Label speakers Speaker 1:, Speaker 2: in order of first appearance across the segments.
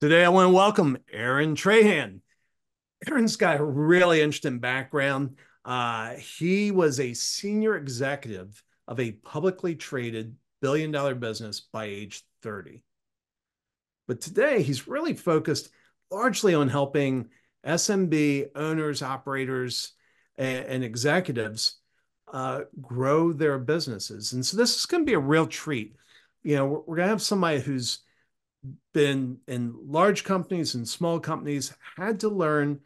Speaker 1: Today, I want to welcome Aaron Trahan. Aaron's got a really interesting background. He was a senior executive of a publicly traded billion-dollar business by age 30. But today, he's really focused largely on helping SMB owners, operators, and executives grow their businesses. And so this is going to be a real treat. We're going to have somebody who's been in large companies and small companies, had to learn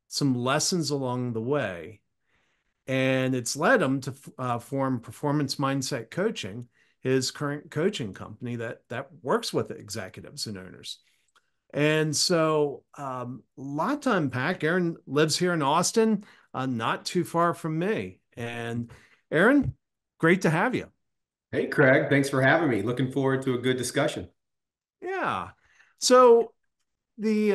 Speaker 1: some lessons along the way. And it's led him to form Performance Mindset Coaching, his current coaching company that works with executives and owners. And so a lot to unpack. Aaron lives here in Austin, not too far from me. And Aaron, great to have you.
Speaker 2: Hey, Craig, thanks for having me. Looking forward to a good discussion.
Speaker 1: Yeah. So the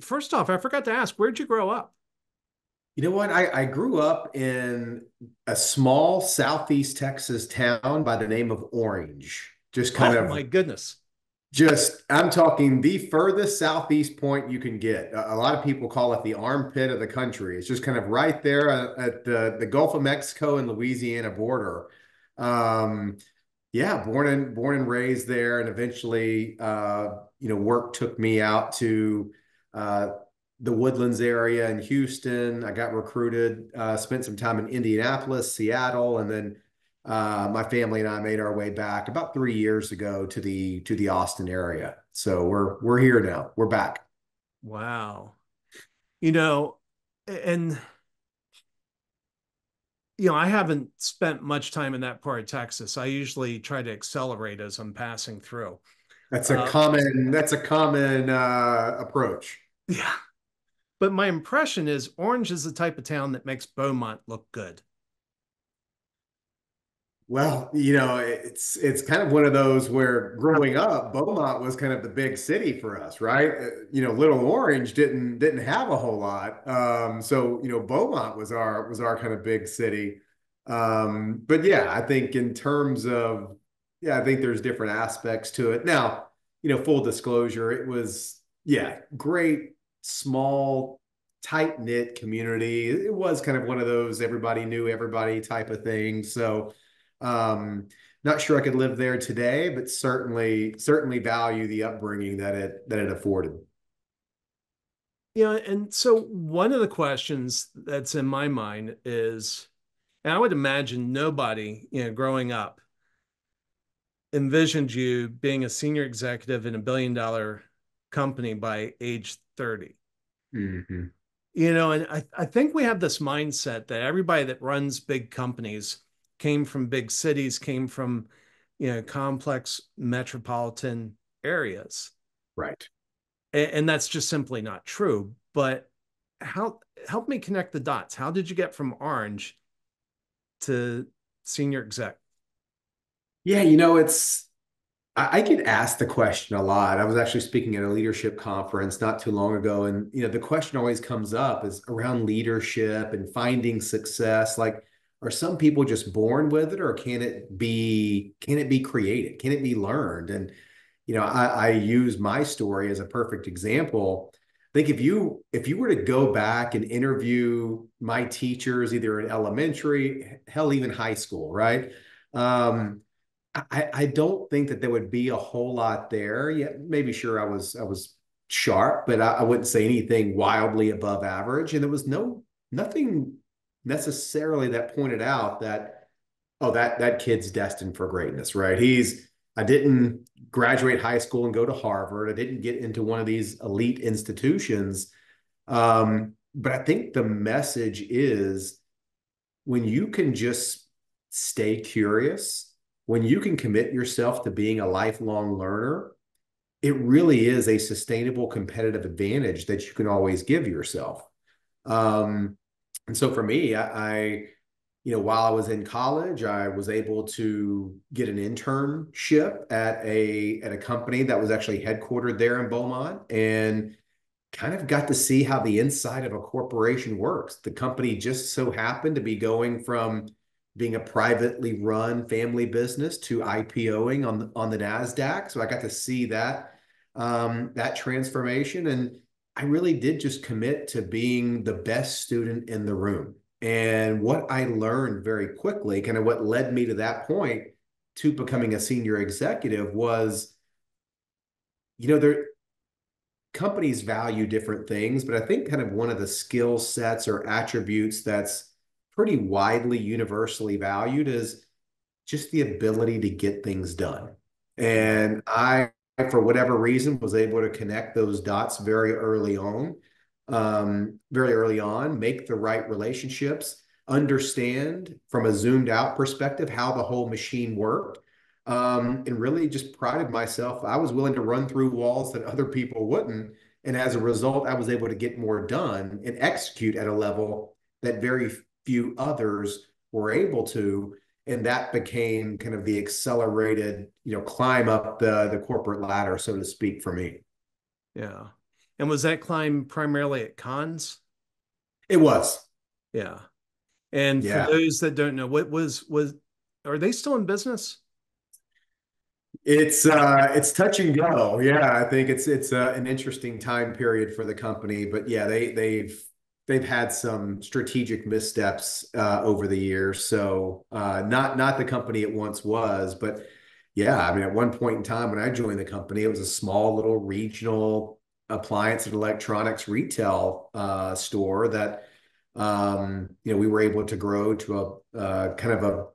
Speaker 1: first off, I forgot to ask, where'd you grow up?
Speaker 2: You know what? I grew up in a small Southeast Texas town by the name of Orange. Just kind
Speaker 1: Oh
Speaker 2: of
Speaker 1: my goodness.
Speaker 2: I'm talking the furthest southeast point you can get. A lot of people call it the armpit of the country. It's just kind of right there at the Gulf of Mexico and Louisiana border. Um, yeah, born and raised there, and eventually, work took me out to uh, the Woodlands area in Houston. I got recruited, spent some time in Indianapolis, Seattle, and then my family and I made our way back about 3 years ago to the Austin area. So we're here now. We're back.
Speaker 1: Wow. You know, and I haven't spent much time in that part of Texas. I usually try to accelerate as I'm passing through. Uh,
Speaker 2: That's a common approach.
Speaker 1: yeah. But my impression is Orange is the type of town that makes Beaumont look good.
Speaker 2: Well, it's kind of one of those where growing up, Beaumont was kind of the big city for us, right? Little Orange didn't have a whole lot. So Beaumont was our kind of big city. But yeah, I think in terms of yeah, I think there's different aspects to it. Now, full disclosure, it was yeah, great, small, tight-knit community. It was kind of one of those everybody knew everybody type of thing. So not sure I could live there today, but certainly value the upbringing that it afforded.
Speaker 1: And so one of the questions that's in my mind is, and I would imagine nobody, growing up envisioned you being a senior executive in a billion-dollar company by age 30.
Speaker 2: Hmm.
Speaker 1: And I think we have this mindset that everybody that runs big companies came from big cities, came from, complex metropolitan areas.
Speaker 2: Right.
Speaker 1: And that's just simply not true. But how help me connect the dots. How did you get from Orange to senior exec?
Speaker 2: Yeah, I get asked the question a lot. I was actually speaking at a leadership conference not too long ago, and the question always comes up is around leadership and finding success. Like, are some people just born with it, or can it be created? Can it be learned? And I use my story as a perfect example. I think if you were to go back and interview my teachers, either in elementary, hell, even high school, right? Um, I don't think that there would be a whole lot there. Yeah, maybe sure I was sharp, but I wouldn't say anything wildly above average. And there was nothing necessarily that pointed out that, oh, that kid's destined for greatness, right? I didn't graduate high school and go to Harvard. I didn't get into one of these elite institutions. But I think the message is when you can just stay curious, when you can commit yourself to being a lifelong learner, it really is a sustainable competitive advantage that you can always give yourself. Um, and so for me, while I was in college, I was able to get an internship at a company that was actually headquartered there in Beaumont, and kind of got to see how the inside of a corporation works. The company just so happened to be going from being a privately run family business to IPOing on the Nasdaq. So I got to see that that transformation. And I really did just commit to being the best student in the room. And what I learned very quickly, kind of what led me to that point to becoming a senior executive was, there companies value different things, but I think kind of one of the skill sets or attributes that's pretty widely universally valued is just the ability to get things done.
Speaker 1: Yeah.
Speaker 2: And I, for whatever reason, was able to connect those dots very early on, make the right relationships, understand from a zoomed out perspective how the whole machine worked, and really just prided myself. I was willing to run through walls that other people wouldn't. And as a result, I was able to get more done and execute at a level that very few others were able to. And that became kind of the accelerated, climb up the corporate ladder, so to speak, for me.
Speaker 1: Yeah. And was that climb primarily at Conn's?
Speaker 2: It was.
Speaker 1: Yeah. And for
Speaker 2: Yeah.
Speaker 1: those that don't know, what was are they still in business?
Speaker 2: It's touch and go. Yeah, I think it's an interesting time period for the company, but yeah, they've had some strategic missteps over the years. So not the company it once was, but yeah, I mean, at one point in time when I joined the company, it was a small little regional appliance and electronics retail store that we were able to grow to a kind of a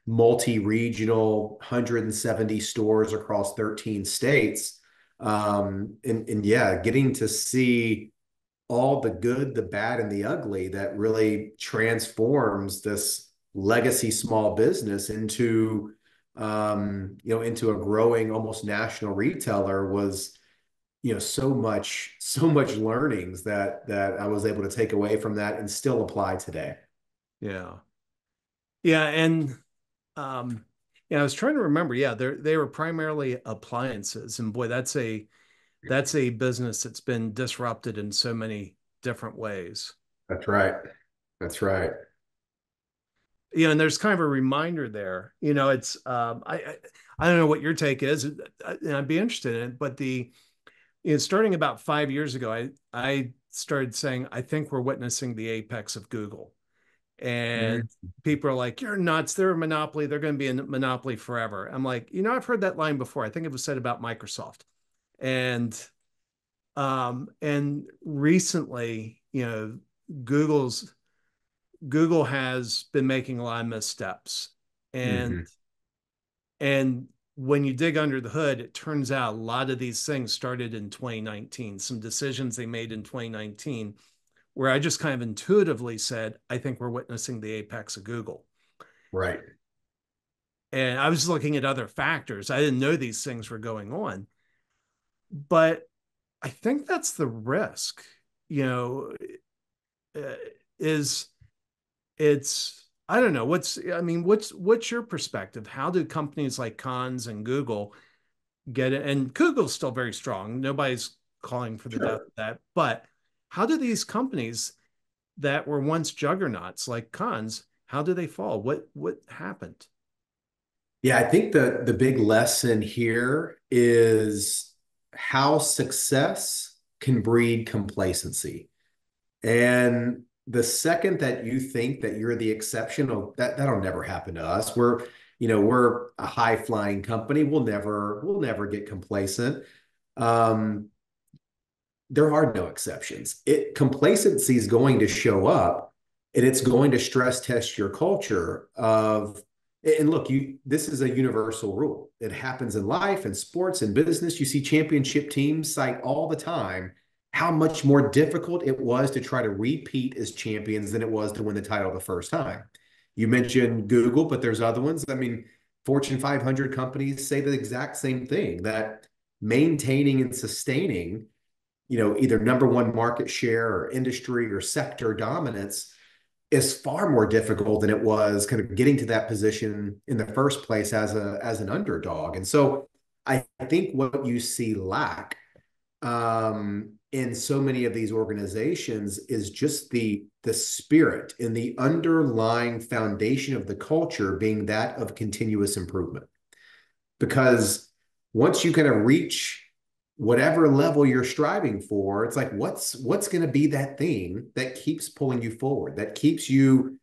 Speaker 2: multi-regional 170 stores across 13 states. And yeah, getting to see all the good, the bad, and the ugly that really transforms this legacy small business into a growing almost national retailer was, so much learnings that I was able to take away from that and still apply today.
Speaker 1: Yeah. Yeah. And um, yeah, I was trying to remember. Yeah, they were primarily appliances. And boy, that's a business that's been disrupted in so many different ways.
Speaker 2: That's right. That's right.
Speaker 1: And there's kind of a reminder there. It's I don't know what your take is, and I'd be interested in it, but starting about 5 years ago, I started saying I think we're witnessing the apex of Google. And
Speaker 2: Mhm.
Speaker 1: people are like, "You're nuts. They're a monopoly. They're going to be a monopoly forever." I'm like, I've heard that line before. I think it was said about Microsoft. And recently, Google's Google has been making a lot of missteps. And
Speaker 2: Mhm.
Speaker 1: and when you dig under the hood, it turns out a lot of these things started in 2019. Some decisions they made in 2019 where I just kind of intuitively said, I think we're witnessing the apex of Google.
Speaker 2: Right.
Speaker 1: And I was looking at other factors. I didn't know these things were going on. But I think that's the risk, you know, uh, is it's I don't know what's your perspective? How do companies like Conn's and Google get it? And Google's still very strong. Nobody's calling for the death
Speaker 2: Sure.
Speaker 1: of that. But how do these companies that were once juggernauts like Conn's, how do they fall? What happened?
Speaker 2: Yeah, I think the big lesson here is how success can breed complacency. And the second that you think that you're the exception, oh, that'll never happen to us. We're a high flying company. We'll never get complacent. Um, there are no exceptions. Complacency is going to show up, and it's going to stress test your culture of. And look, this is a universal rule. It happens in life and sports and business. You see championship teams cite all the time how much more difficult it was to try to repeat as champions than it was to win the title the first time. You mentioned Google, but there's other ones. I mean, Fortune 500 companies say the exact same thing, that maintaining and sustaining, either number one market share or industry or sector dominance is far more difficult than it was kind of getting to that position in the first place as an underdog. And so I think what you see lack in so many of these organizations is just the spirit and the underlying foundation of the culture being that of continuous improvement. Because once you kind of reach whatever level you're striving for, it's like what's going to be that thing that keeps pulling you forward, that keeps you,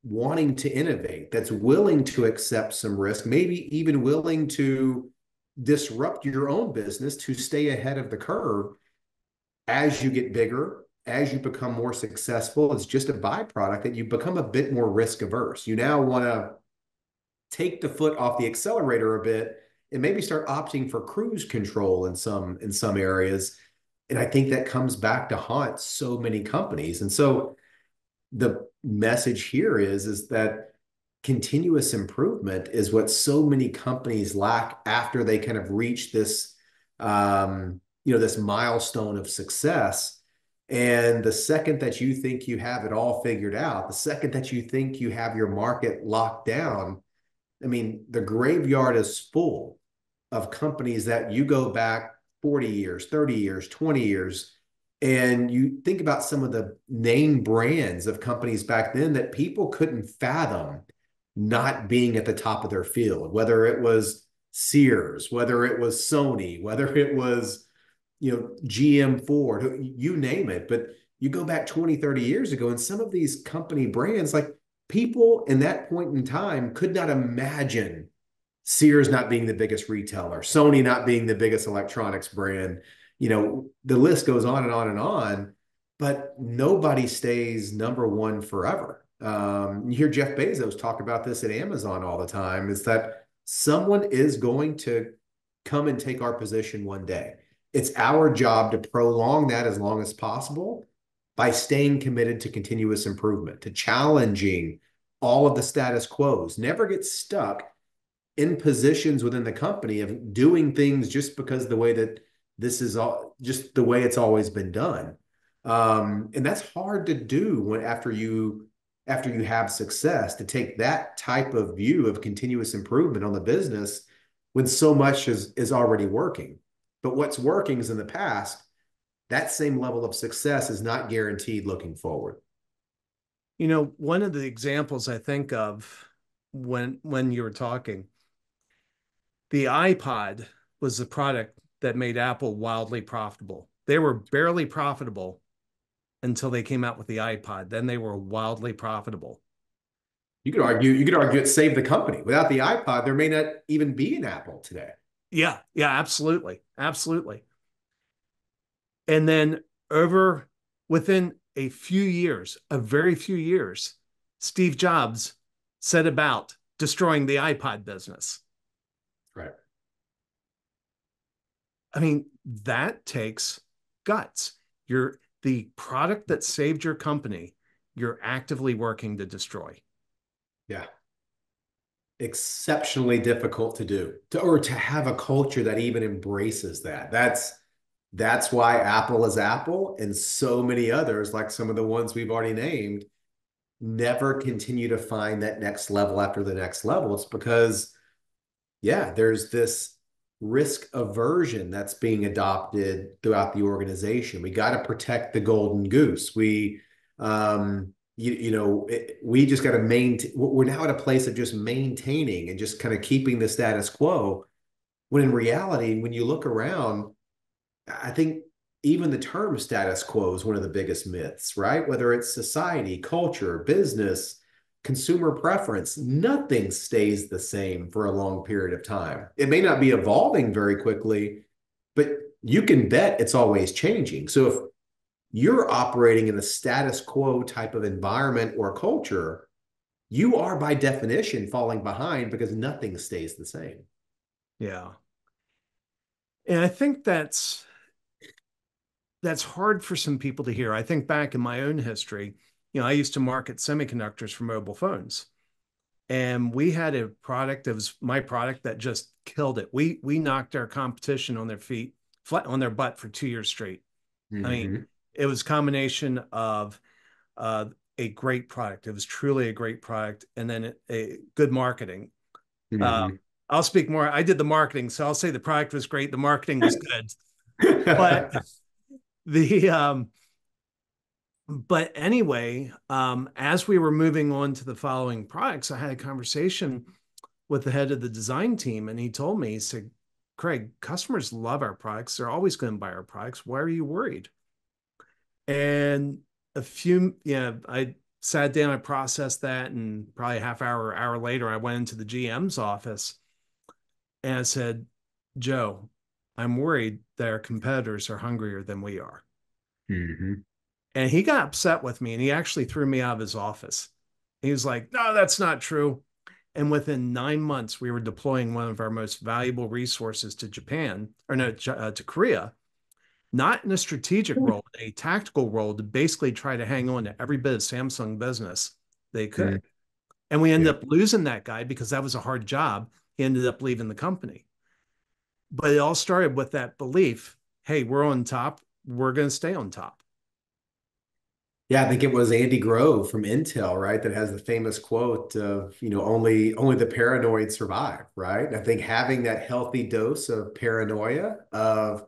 Speaker 2: wanting to innovate, that's willing to accept some risk, maybe even willing to disrupt your own business to stay ahead of the curve as you get bigger, as you become more successful. It's just a byproduct that you become a bit more risk averse. You now want to take the foot off the accelerator a bit and maybe start opting for cruise control in some areas. And I think that comes back to haunt so many companies. And so the message here is that continuous improvement is what so many companies lack after they kind of reach this this milestone of success. And the second that you think you have it all figured out, the second that you think you have your market locked down, I mean, the graveyard is full of companies that you go back 40 years, 30 years, 20 years, and you think about some of the name brands of companies back then that people couldn't fathom not being at the top of their field, whether it was Sears, whether it was Sony, whether it was, GM Ford, you name it. But you go back 20, 30 years ago, and some of these company brands, like people in that point in time could not imagine Sears not being the biggest retailer, Sony not being the biggest electronics brand. The list goes on and on and on, but nobody stays number one forever. You hear Jeff Bezos talk about this at Amazon all the time, is that someone is going to come and take our position one day. It's our job to prolong that as long as possible by staying committed to continuous improvement, to challenging all of the status quos, never get stuck in positions within the company of doing things just because the way that this is all just the way it's always been done. And that's hard to do after you have success, to take that type of view of continuous improvement on the business when so much is already working. But what's working is in the past, that same level of success is not guaranteed looking forward.
Speaker 1: One of the examples I think of when you were talking, the iPod was the product that made Apple wildly profitable. They were barely profitable until they came out with the iPod. Then they were wildly profitable.
Speaker 2: You could argue it saved the company. Without the iPod, there may not even be an Apple today.
Speaker 1: Yeah, yeah, absolutely. Absolutely. And then over within a very few years, Steve Jobs set about destroying the iPod business.
Speaker 2: Right.
Speaker 1: I mean, that takes guts. You're the product that saved your company, you're actively working to destroy.
Speaker 2: Yeah. Exceptionally difficult to do, or to have a culture that even embraces that. That's why Apple is Apple, and so many others, like some of the ones we've already named, never continue to find that next level after the next level. It's because, yeah, there's this risk aversion that's being adopted throughout the organization. We got to protect the golden goose. We just got to maintain. We're now at a place of just maintaining and just kind of keeping the status quo. When in reality, when you look around, I think even the term status quo is one of the biggest myths, right? Whether it's society, culture, business, consumer preference, nothing stays the same for a long period of time. It may not be evolving very quickly, but you can bet it's always changing. So if you're operating in a status quo type of environment or culture, you are by definition falling behind because nothing stays the same.
Speaker 1: Yeah. And I think that's hard for some people to hear. I think back in my own history, I used to market semiconductors for mobile phones. And we had a product that was my product that just killed it. We knocked our competition on their feet, flat on their butt for 2 years straight. I mean,
Speaker 2: Mm-hmm.
Speaker 1: it was a combination of a great product. It was truly a great product, and then a good marketing. Uh,
Speaker 2: Mm-hmm.
Speaker 1: I'll speak more. I did the marketing, so I'll say the product was great. The marketing was good, but the but anyway, as we were moving on to the following products, I had a conversation with the head of the design team, and he told me, he said, Craig, customers love our products. They're always going to buy our products. Why are you worried? And I sat down, I processed that, and probably a half hour, hour later, I went into the GM's office and I said, Joe, I'm worried that our competitors are hungrier than we are.
Speaker 2: Mm-hmm.
Speaker 1: And he got upset with me and he actually threw me out of his office. He was like, no, that's not true. And within 9 months, we were deploying one of our most valuable resources to Japan, or no, to Korea, not in a strategic role, a tactical role to basically try to hang on to every bit of Samsung business they
Speaker 2: Mm-hmm.
Speaker 1: could. And we
Speaker 2: Yeah.
Speaker 1: ended up losing that guy because that was a hard job. He ended up leaving the company. But it all started with that belief, hey, we're on top. We're going to stay on top.
Speaker 2: Yeah, I think it was Andy Grove from Intel, right, that has the famous quote of, only the paranoid survive, right? And I think having that healthy dose of paranoia of,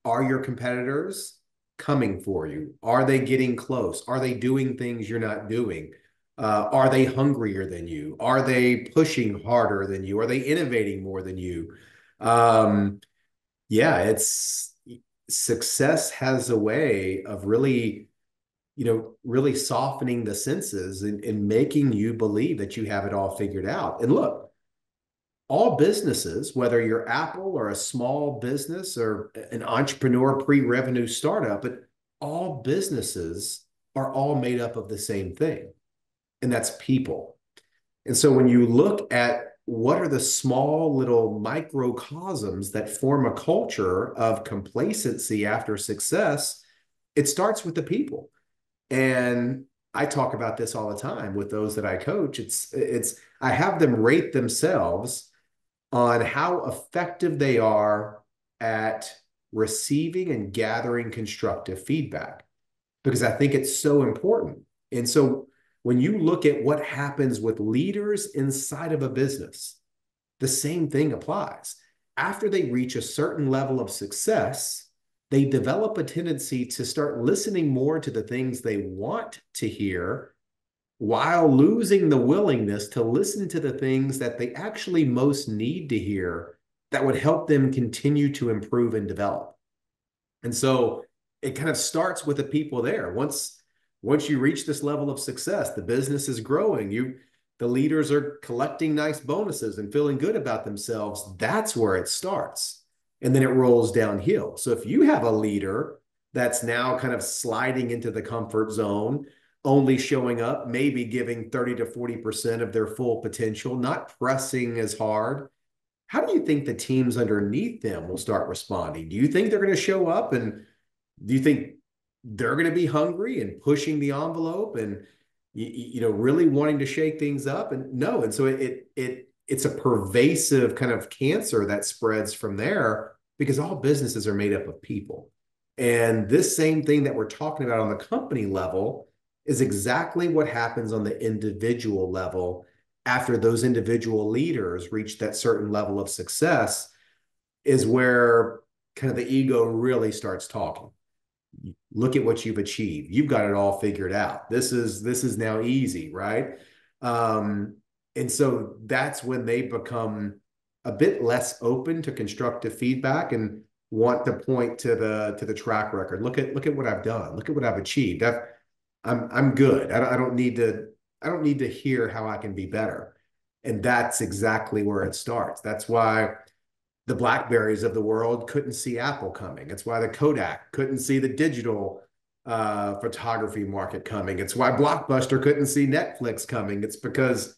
Speaker 2: are your competitors coming for you? Are they getting close? Are they doing things you're not doing? Are they hungrier than you? Are they pushing harder than you? Are they innovating more than you? Um, yeah, it's success has a way of really softening the senses and making you believe that you have it all figured out. And look, all businesses, whether you're Apple or a small business or an entrepreneur pre-revenue startup, but all businesses are all made up of the same thing, and that's people. And so when you look at what are the small little microcosms that form a culture of complacency after success, it starts with the people. And I talk about this all the time with those that I coach. It's I have them rate themselves on how effective they are at receiving and gathering constructive feedback because I think it's so important. And so when you look at what happens with leaders inside of a business, the same thing applies. After they reach a certain level of success, they develop a tendency to start listening more to the things they want to hear while losing the willingness to listen to the things that they actually most need to hear that would help them continue to improve and develop. And so it kind of starts with the people there. Once you reach this level of success, the business is growing, the leaders are collecting nice bonuses and feeling good about themselves. That's where it starts. And then it rolls downhill. So if you have a leader that's now kind of sliding into the comfort zone, only showing up, maybe giving 30 to 40% of their full potential, not pressing as hard, how do you think the teams underneath them will start responding? Do you think they're going to show up, and do you think they're going to be hungry and pushing the envelope and really wanting to shake things up? And no, and so it's a pervasive kind of cancer that spreads from there because all businesses are made up of people. And this same thing that we're talking about on the company level is exactly what happens on the individual level after those individual leaders reach that certain level of success, is where kind of the ego really starts talking. Look at what you've achieved. You've got it all figured out. This is now easy, right? And so that's when they become a bit less open to constructive feedback and want to point to the track record. Look at what I've done. Look at what I've achieved. I'm good. I don't need to hear how I can be better. And that's exactly where it starts. That's why the Blackberries of the world couldn't see Apple coming. It's why the Kodak couldn't see the digital photography market coming. It's why Blockbuster couldn't see Netflix coming. It's because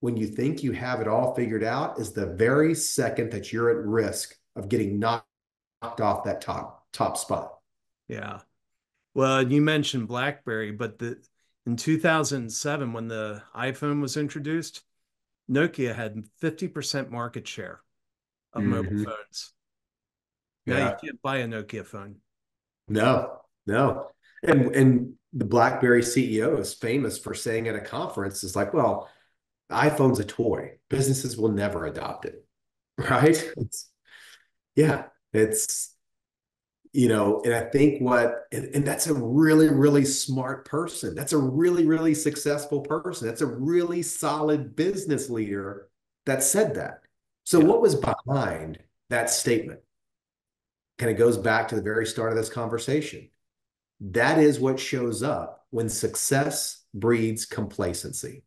Speaker 2: when you think you have it all figured out is the very second that you're at risk of getting knocked off that top spot.
Speaker 1: Yeah. Well, you mentioned BlackBerry, but in 2007, when the iPhone was introduced, Nokia had 50% market share of mobile
Speaker 2: Mm-hmm.
Speaker 1: phones. Now you
Speaker 2: Yeah.
Speaker 1: can't buy a Nokia phone.
Speaker 2: No, no. And the BlackBerry CEO is famous for saying at a conference, is like, well, the iPhone's a toy. Businesses will never adopt it. Right? Yeah, it's, and I think and that's a really, really smart person. That's a really, really successful person. That's a really solid business leader that said that. So
Speaker 1: Yeah.
Speaker 2: what was behind that statement kind of goes back to the very start of this conversation. That is what shows up when success breeds complacency.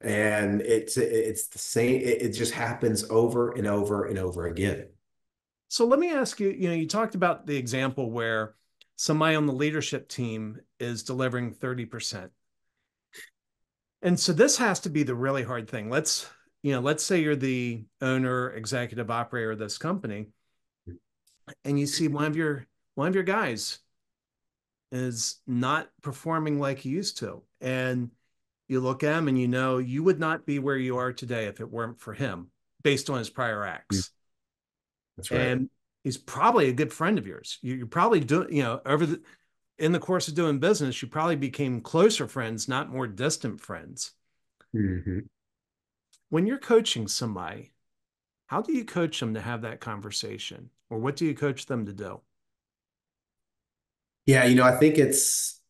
Speaker 2: And it's the same, it just happens over and over and over again.
Speaker 1: So let me ask you, you talked about the example where somebody on the leadership team is delivering 30%. And so this has to be the really hard thing. Let's say you're the owner, executive operator of this company, and you see one of your guys is not performing like he used to. And you look at him and you would not be where you are today if it weren't for him based on his prior acts.
Speaker 2: That's right.
Speaker 1: And he's probably a good friend of yours. You're probably doing, in the course of doing business, you probably became closer friends, not more distant friends.
Speaker 2: Mm-hmm.
Speaker 1: When you're coaching somebody, how do you coach them to have that conversation? Or what do you coach them to do?
Speaker 2: Yeah, I think it's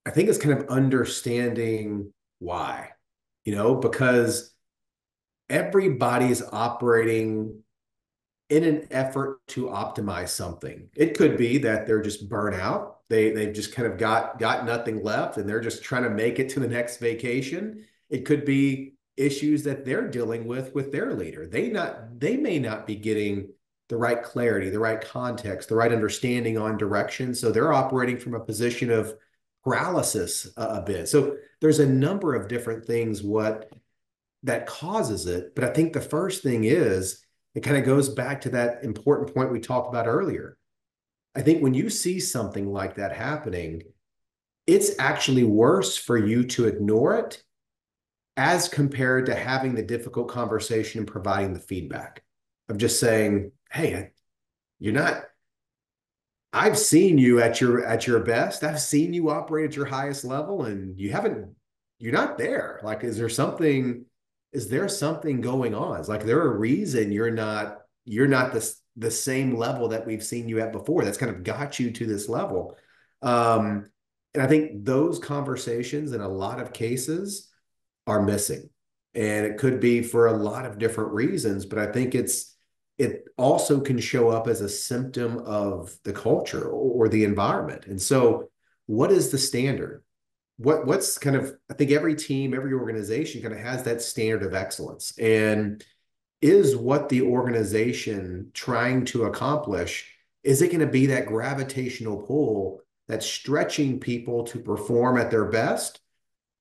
Speaker 2: kind of understanding why, because everybody is operating in an effort to optimize something. It could be that they're just burnt out. They've just kind of got nothing left and they're just trying to make it to the next vacation. It could be issues that they're dealing with their leader. They may not be getting the right clarity, the right context, the right understanding on direction. So they're operating from a position of paralysis a bit. So there's a number of different things what that causes it. But I think the first thing is it kind of goes back to that important point we talked about earlier. I think when you see something like that happening, it's actually worse for you to ignore it as compared to having the difficult conversation and providing the feedback of just saying, hey, you're not, I've seen you at your best. I've seen you operate at your highest level and you're not there. Like, is there something going on? Is like there a reason you're not the same level that we've seen you at before that's kind of got you to this level. And I think those conversations in a lot of cases are missing. And it could be for a lot of different reasons, but I think it also can show up as a symptom of the culture or the environment. And so what is the standard? What's kind of, I think every team, every organization kind of has that standard of excellence. And is what the organization trying to accomplish, is it going to be that gravitational pull that's stretching people to perform at their best?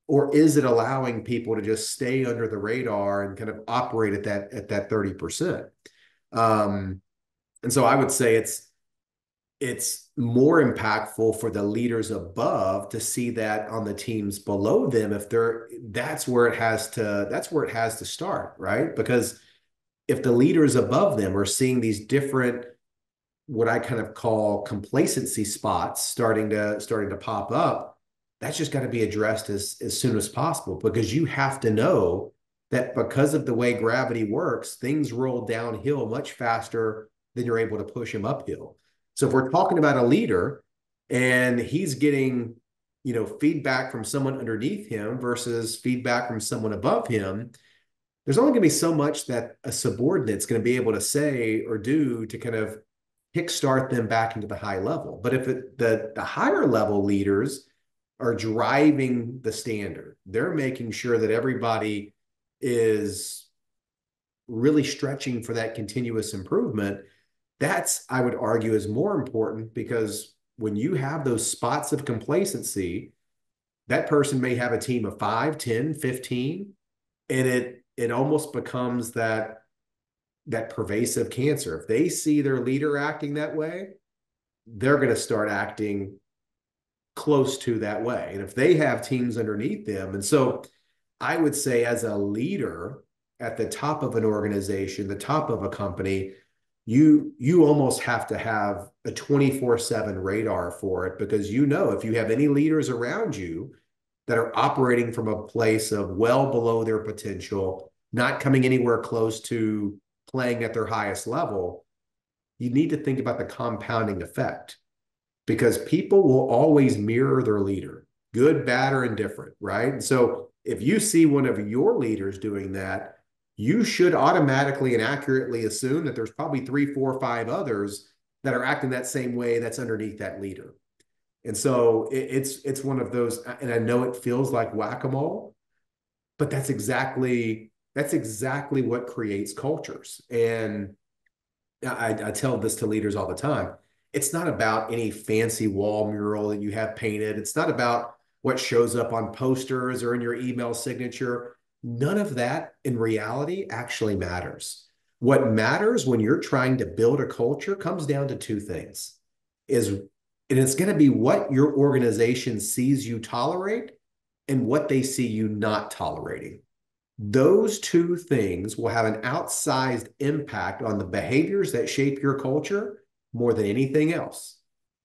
Speaker 2: Or is it allowing people to just stay under the radar and kind of operate at that 30%? And so I would say it's more impactful for the leaders above to see that on the teams below them if they're that's where it has to start, right? Because if the leaders above them are seeing these different what I kind of call complacency spots starting to pop up, that's just got to be addressed as soon as possible because you have to know that because of the way gravity works, things roll downhill much faster than you're able to push them uphill. So if we're talking about a leader and he's getting, feedback from someone underneath him versus feedback from someone above him, there's only going to be so much that a subordinate's going to be able to say or do to kind of kickstart them back into the high level. But if the higher level leaders are driving the standard, they're making sure that everybody is really stretching for that continuous improvement. That's, I would argue, is more important because when you have those spots of complacency, that person may have a team of 5, 10, 15, and it almost becomes that pervasive cancer. If they see their leader acting that way, they're going to start acting close to that way. And if they have teams underneath them, and so I would say as a leader at the top of an organization, the top of a company, you almost have to have a 24/7 radar for it because if you have any leaders around you that are operating from a place of well below their potential, not coming anywhere close to playing at their highest level, you need to think about the compounding effect because people will always mirror their leader, good, bad, or indifferent, right? And so if you see one of your leaders doing that, you should automatically and accurately assume that there's probably three, four, five others that are acting that same way that's underneath that leader. And so it's one of those, and I know it feels like whack-a-mole, but that's exactly what creates cultures. And I tell this to leaders all the time. It's not about any fancy wall mural that you have painted. It's not about what shows up on posters or in your email signature. None of that in reality actually matters. What matters when you're trying to build a culture comes down to two things. Is and it's going to be what your organization sees you tolerate and what they see you not tolerating. Those two things will have an outsized impact on the behaviors that shape your culture more than anything else.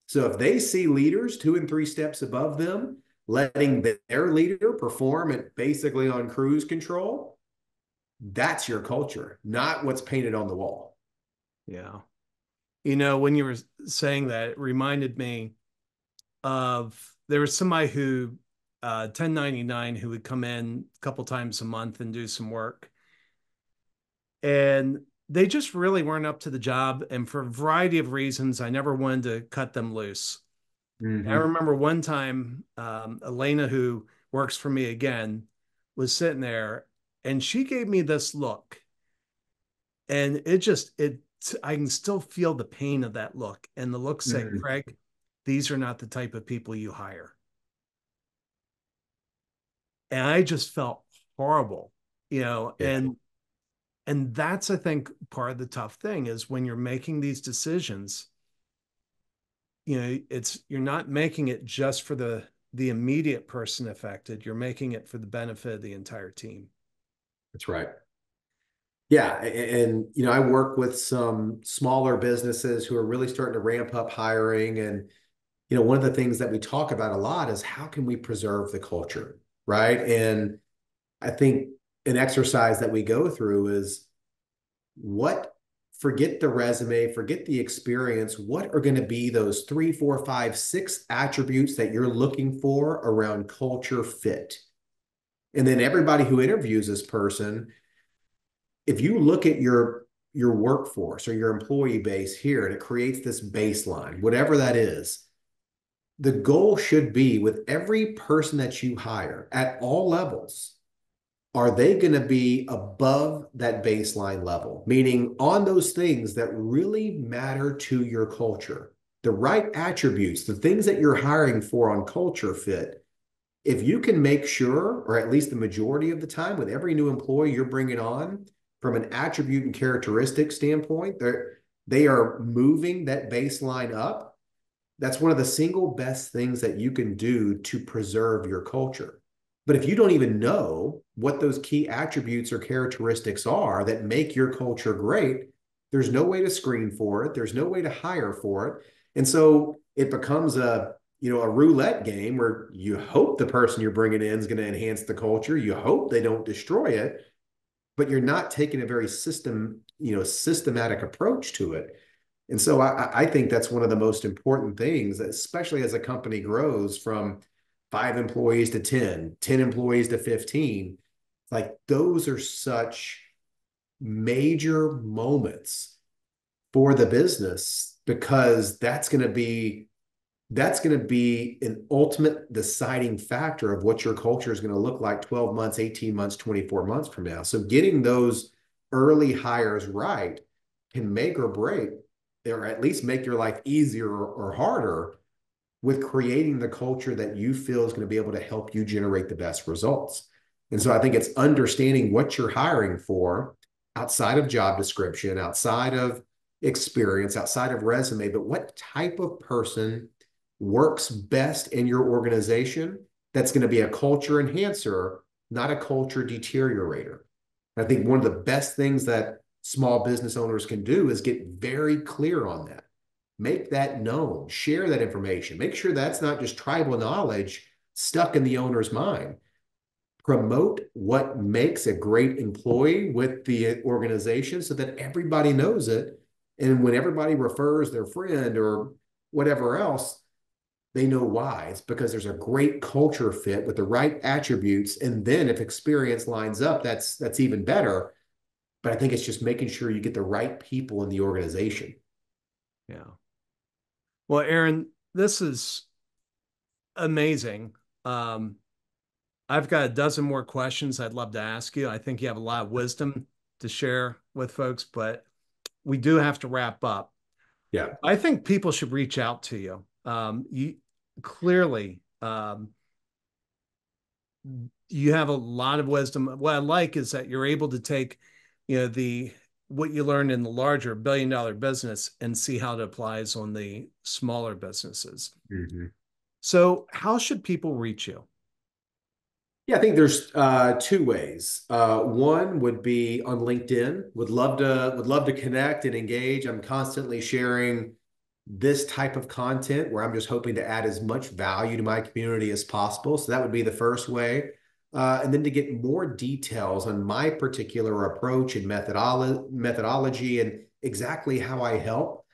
Speaker 2: So if they see leaders two and three steps above them, letting their leader perform it basically on cruise control, that's your culture, not what's painted on the wall.
Speaker 1: Yeah. You know, when you were saying that, it reminded me of there was somebody who 1099 who would come in a couple times a month and do some work. And they just really weren't up to the job. And for a variety of reasons, I never wanted to cut them loose. And I
Speaker 2: Mm-hmm.
Speaker 1: remember one time, Elena, who works for me again, was sitting there and she gave me this look. And I can still feel the pain of that look. And the look said,
Speaker 2: Mm-hmm.
Speaker 1: Craig, these are not the type of people you hire. And I just felt horrible, you know,
Speaker 2: Yeah,
Speaker 1: and that's, I think, part of the tough thing is when you're making these decisions, you know, you're not making it just for the immediate person affected. You're making it for the benefit of the entire team.
Speaker 2: that's right. Yeah, and I work with some smaller businesses who are really starting to ramp up hiring. And one of the things that we talk about a lot is how can we preserve the culture, right? And I think an exercise that we go through is what, forget the resume, forget the experience. What are going to be those three, four, five, six attributes that you're looking for around culture fit? And then everybody who interviews this person, if you look at your workforce or your employee base here, and it creates this baseline, whatever that is, the goal should be with every person that you hire at all levels, are they going to be above that baseline level? Meaning on those things that really matter to your culture, the right attributes, the things that you're hiring for on culture fit. If you can make sure, or at least the majority of the time, with every new employee you're bringing on, from an attribute and characteristic standpoint, they are moving that baseline up. That's one of the single best things that you can do to preserve your culture. But if you don't even know what those key attributes or characteristics are that make your culture great, there's no way to screen for it. There's no way to hire for it. And so it becomes a roulette game where you hope the person you're bringing in is going to enhance the culture. You hope they don't destroy it, but you're not taking a very systematic approach to it. And so I think that's one of the most important things, especially as a company grows from 5 employees to 10, 10 employees to 15. Like those are such major moments for the business because that's going to be an ultimate deciding factor of what your culture is going to look like 12 months, 18 months, 24 months from now. So getting those early hires right can make or break, or at least make your life easier or harder with creating the culture that you feel is going to be able to help you generate the best results. And so I think it's understanding what you're hiring for outside of job description, outside of experience, outside of resume, but what type of person works best in your organization that's going to be a culture enhancer, not a culture deteriorator. I think one of the best things that small business owners can do is get very clear on that. Make that known, share that information, make sure that's not just tribal knowledge stuck in the owner's mind. Promote what makes a great employee with the organization so that everybody knows it. And when everybody refers their friend or whatever else, they know why. It's because there's a great culture fit with the right attributes. And then if experience lines up, that's even better. but I think it's just making sure you get the right people in the organization.
Speaker 1: Yeah. Well, Aaron, this is amazing. Um, I've got a dozen more questions I'd love to ask you. I think you have a lot of wisdom to share with folks, but we do have to wrap up.
Speaker 2: Yeah,
Speaker 1: I think people should reach out to you. You clearly, you have a lot of wisdom. What I like is that you're able to take, the what you learned in the larger billion-dollar business and see how it applies on the smaller businesses.
Speaker 2: hmm,
Speaker 1: So, how should people reach you?
Speaker 2: yeah. I think there's two ways. One would be on LinkedIn. Would love to connect and engage. I'm constantly sharing this type of content where I'm just hoping to add as much value to my community as possible. So that would be the first way. And then to get more details on my particular approach and methodology and exactly how I help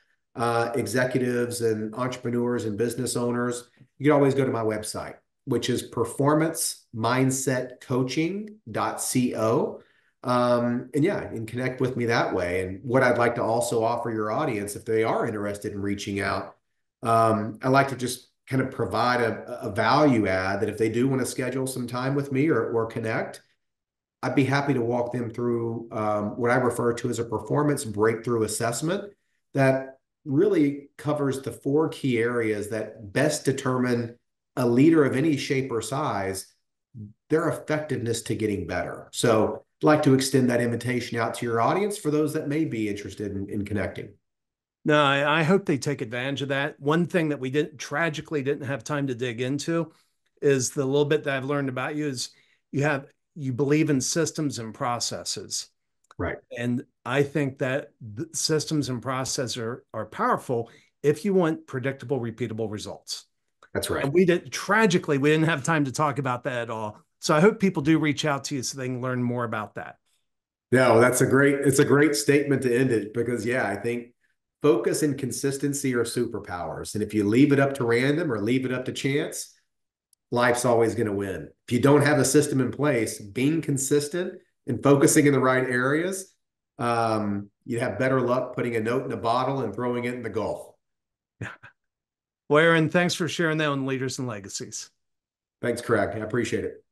Speaker 2: executives and entrepreneurs and business owners, you can always go to my website, which is performancemindsetcoaching.co. And yeah, and connect with me that way. And what I'd like to also offer your audience, if they are interested in reaching out, I like to just kind of provide a value add that if they do want to schedule some time with me or connect, I'd be happy to walk them through what I refer to as a performance breakthrough assessment that really covers the four key areas that best determine a leader of any shape or size, their effectiveness to getting better. So I'd like to extend that invitation out to your audience for those that may be interested in connecting.
Speaker 1: No, I hope they take advantage of that. One thing that we didn't have time to dig into is the little bit that I've learned about you is you believe in systems and processes.
Speaker 2: Right.
Speaker 1: And I think that systems and processes are powerful if you want predictable, repeatable results.
Speaker 2: That's right.
Speaker 1: And we didn't have time to talk about that at all. So I hope people do reach out to you so they can learn more about that.
Speaker 2: No, it's a great statement to end it because yeah, I think focus and consistency are superpowers. And if you leave it up to random or leave it up to chance, life's always going to win. If you don't have a system in place, being consistent and focusing in the right areas, you have better luck putting a note in a bottle and throwing it in the Gulf.
Speaker 1: Well, Aaron, thanks for sharing that on Leaders and Legacies.
Speaker 2: Thanks, Craig. I appreciate it.